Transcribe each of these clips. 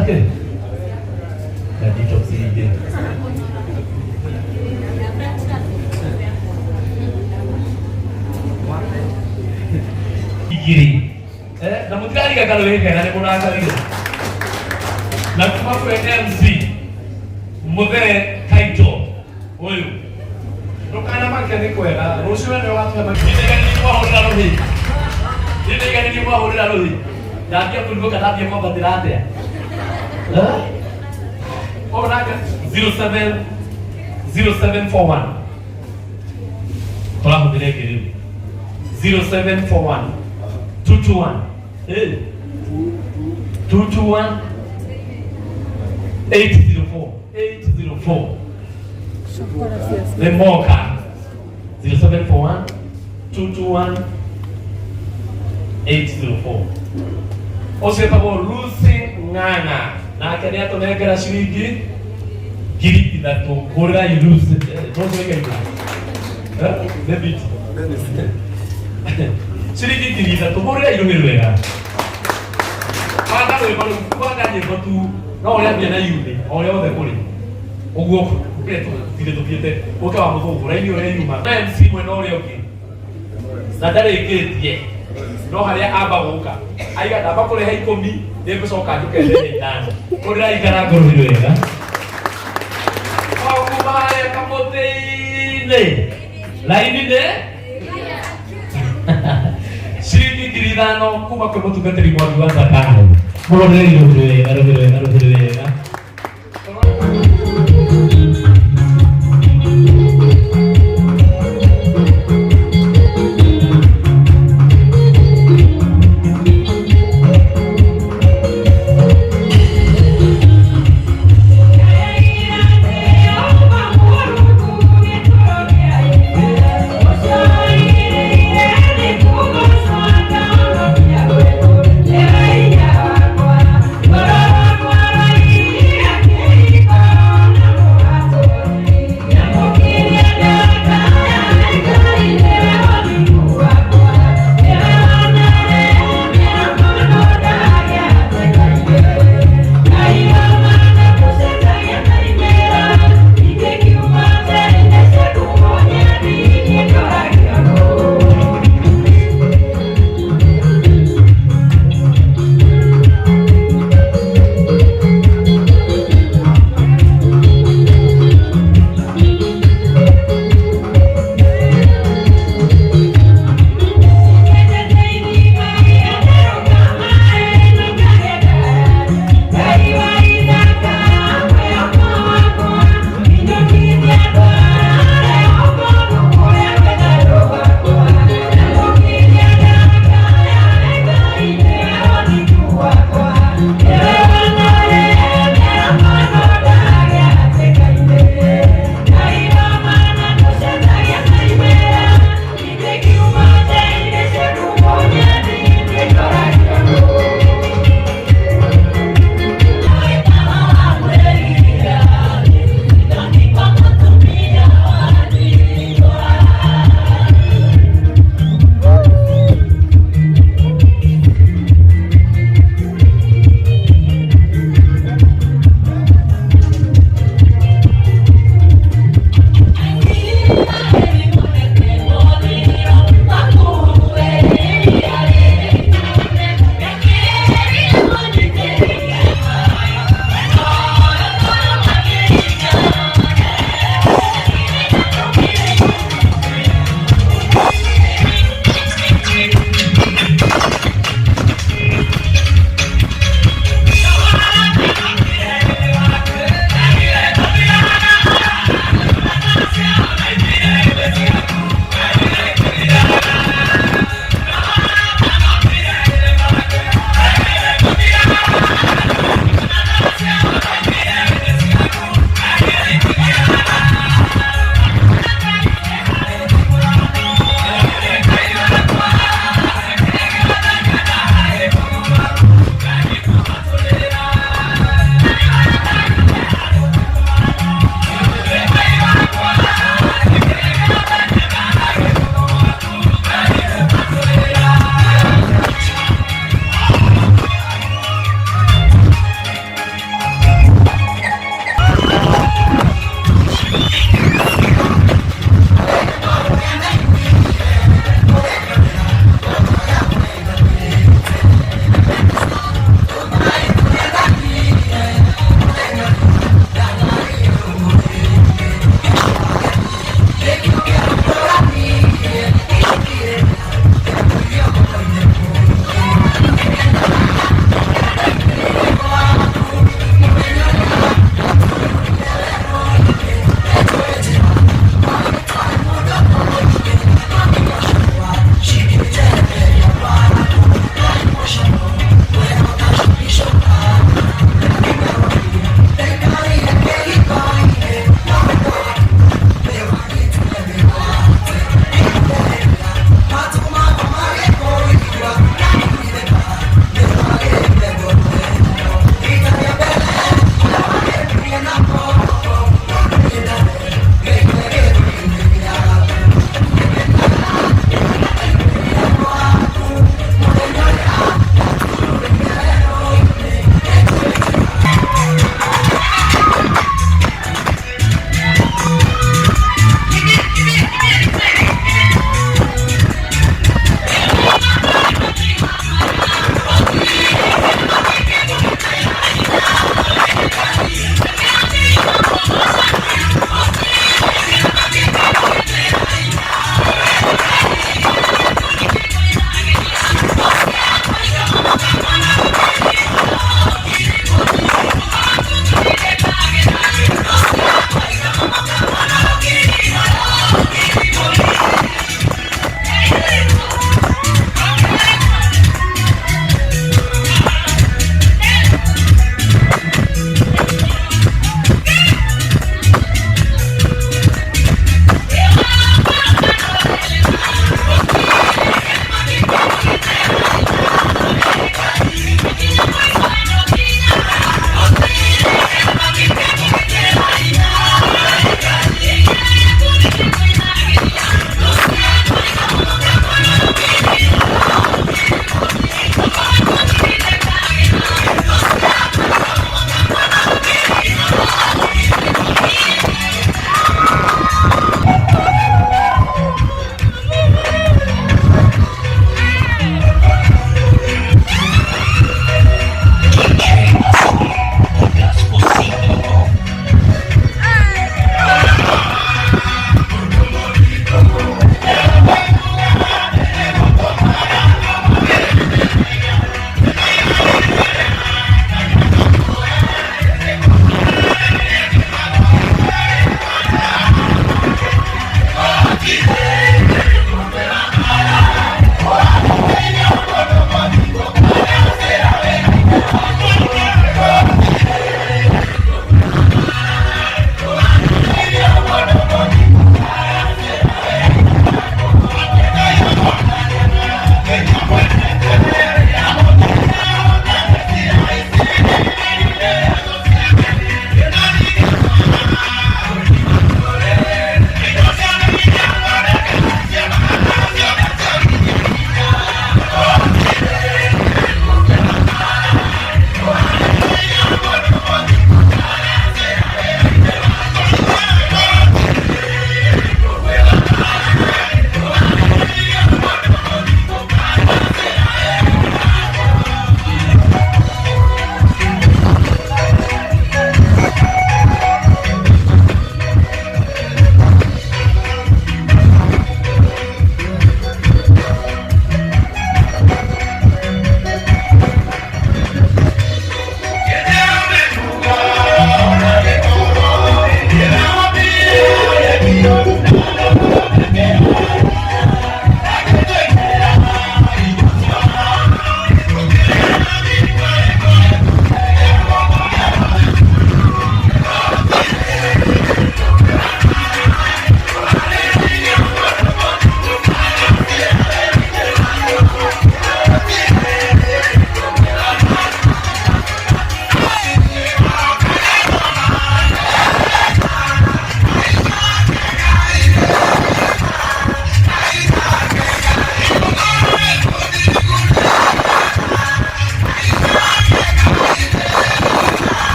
Okay. Jadi top sini. Kiri. Namun kali kalau ini kan ada pula kali. Lalu aku MC. Mudere kaito. Oyu. Rokana makan ni kuera. Rosuan lewat sama. Ini kan ni mau hoda lagi. Ini kan ni mau hoda lagi. Jadi aku dulu kata dia mau bertirat ya. Oh naga 0741. Tolong beri kiri. 0741 221 221 804 Lemoka 0741 221 804. Você pagou Lucy Ngana. Na kenya to negera shilingi giri da to kora Lucy. Não sei que é. Debit. Shilingi giri da to kora ilumiruega. Para lo para ni batu. Não olha bem na yule. Olha o decori. O go preto, filho do Piete. O que eu amo com o reino é uma. Mas se não olha o que. Nadare que é. No hale aba woka aiga da bakole hai komi de ko soka ke de dan ko rai gara guru hiruega o kumare kapote ne laini de shiri diridano kuma ko mutu gatri mo duan sakano mo re hiruega What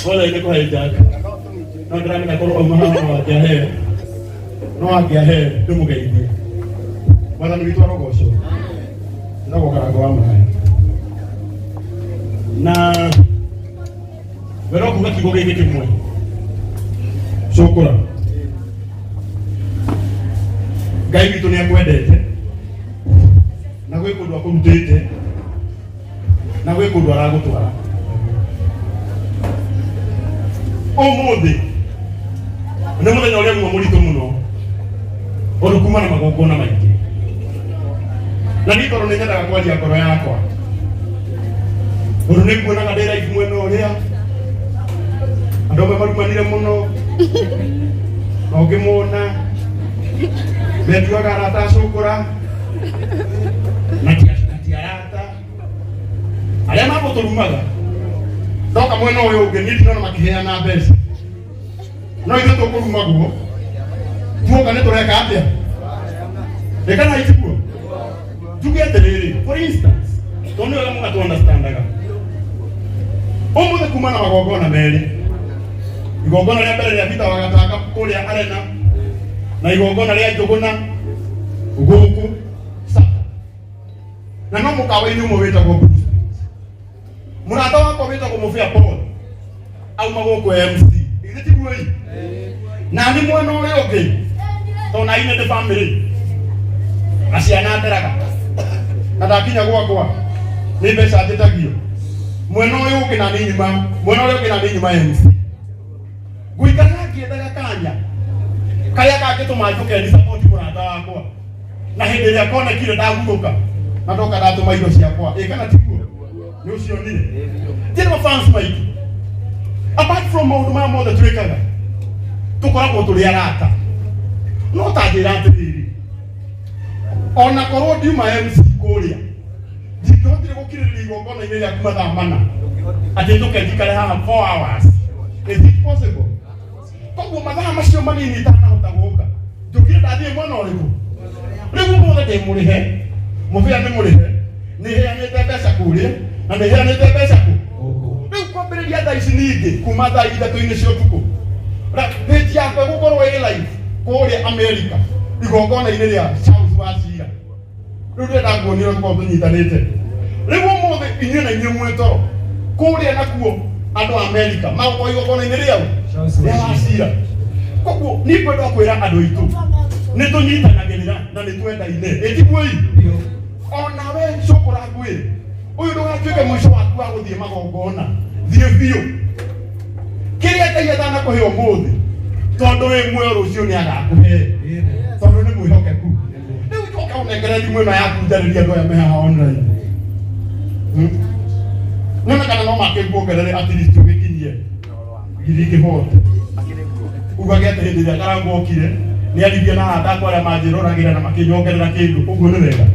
wala ile kwa hijaka na ndani na kwa mama wa jahe no agiahe ndumugeithie mwathani witũ arogocwo ndagwo karago wa mahaya na wero kuga kiugo gĩkĩ kĩmwe Cokora Ngai witũ nĩ akwendete na gwĩ kũndũ akũrutĩte na gwĩ kũndũ aragũtwara ũmũthĩ nĩ mũthenya ũrĩa mũritũ mũno ũndũ kuma na magongona maingĩ na nĩ tondũ nĩ nyendaga kwaria ngoro yakwa ũndũ nĩ kuonaga ndĩ raibu mwena ũrĩa andũ amwe marumanire mũno na ũngĩmona metuaga arata a Cokora na ti arata arĩa magũtũrumaga ndoka mwena ũyũ ũngĩ niĩ ndinona makĩheana mbeca no ithuĩ tũkũrumagwo tuoka nĩ tũreka atĩa rekana itiguo tuge atĩrĩrĩ for instance tondũ nĩ wega mũgatũ-understandaga ũmũthĩ kuma na magongona merĩ igongona rĩa mbere rĩa Peter wagataka kũrĩa arena na igongona rĩa njũgũna gũkũ sata na no mũkawa-inĩ ũmwe wĩtagwo Bruce mũrata wakwa wĩtagwo mũbĩa Paul auma gũkũ MC ithe tiguo ĩ na nĩ mwena ũrĩa ũngĩ tondũ na ine nĩ bamĩrĩ na ciana nderaga na ndakinya gwakwa nĩ mbeca njĩtagio mwena ũyũ ũngĩ na nĩ nyuma mwena ũrĩa ũngĩ na nĩ nyuma MC ngũikara ngĩethaga kanya karĩa kangĩtũma njũke ni support mũrata wakwa na hĩndĩ ĩrĩa konekire ndagurũka na ndoka ndatũma indo ciakwa ĩ kana tiguo nĩ ũcionire ndĩrĩ fans maingĩ apart from maũndũ maya mothe twĩkaga tũkoragwo tũrĩ arata no ta njĩra atĩrĩrĩ ona korwo ndiuma MC kũrĩa ndingĩhotire gũkirĩrĩria igongona-inĩ rĩaku mathaa mana atĩ njũke njikare haha 4 hours. Is it possible? Koguo mathaa macio manini itanahota gũka njũkire ndathiĩ mwena ũrĩkũ rĩu ũmũthĩ ndĩmũrĩhe mũbĩa ndĩmũrĩhe nĩ heanĩte mbeca kũrĩa na nĩ heanĩte mbeca kũ rĩu kwambĩrĩria thaa ici ningĩ kuma thaa ithatũ-inĩ cia ũtukũ page yakwa gũkorwo ĩ live kũrĩa America igongona-inĩ rĩa Charles wa Cira rĩu ndĩrenda kuonio tũkorwo tũnyitanĩte rĩu ũmũthĩ inyuĩ na inyuĩ mwĩ toro kũrĩa nakuo andũ a America magũkorwo igongona-inĩ rĩao rĩa wa Cira koguo nĩ kwenda kwĩra andũ aitũ nĩ tũnyitanagĩrĩra na nĩ twendaine ĩtiguo ona we Cokora ngwĩre ũyũ ndũgatuĩke mũico waku wa gũthiĩ magongona thiĩ biũ kĩrĩa Ngai atanakũhe ũmũthĩ tondũ wĩ muoyo rũciũ nĩ agakũhe tondũ nĩ mwĩhokeku rĩu toka ũnengere thimũ ĩno yaku njarĩria andũ aya me haha online nĩona kana no makĩkuongerere at least ũgĩkinyie ngiri kĩhote ugage atĩ hĩndĩ ĩrĩa Karangũ okire nĩ arithia na arata akwa arĩa manjĩroragĩra na makĩnyongerera kĩndũ ũguo nĩ wega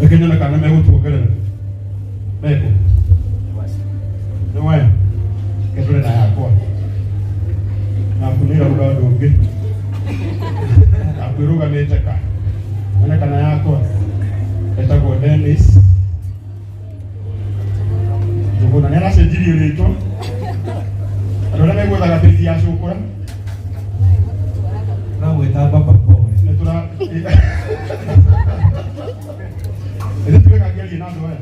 Ekenya na kana megũtuongerera meko nĩ wega ketũre na yakwa na kunira ũndũ ũngĩ akwĩrũgamĩte ka ona kana yakwa etagwo Dennis njũgũna nĩ aracenjirie rĩtwa andũ arĩa megwethaga page ya Cokora na gwĩta Baba Boy nĩ tũra ĩrĩa twĩkagia na andũ aya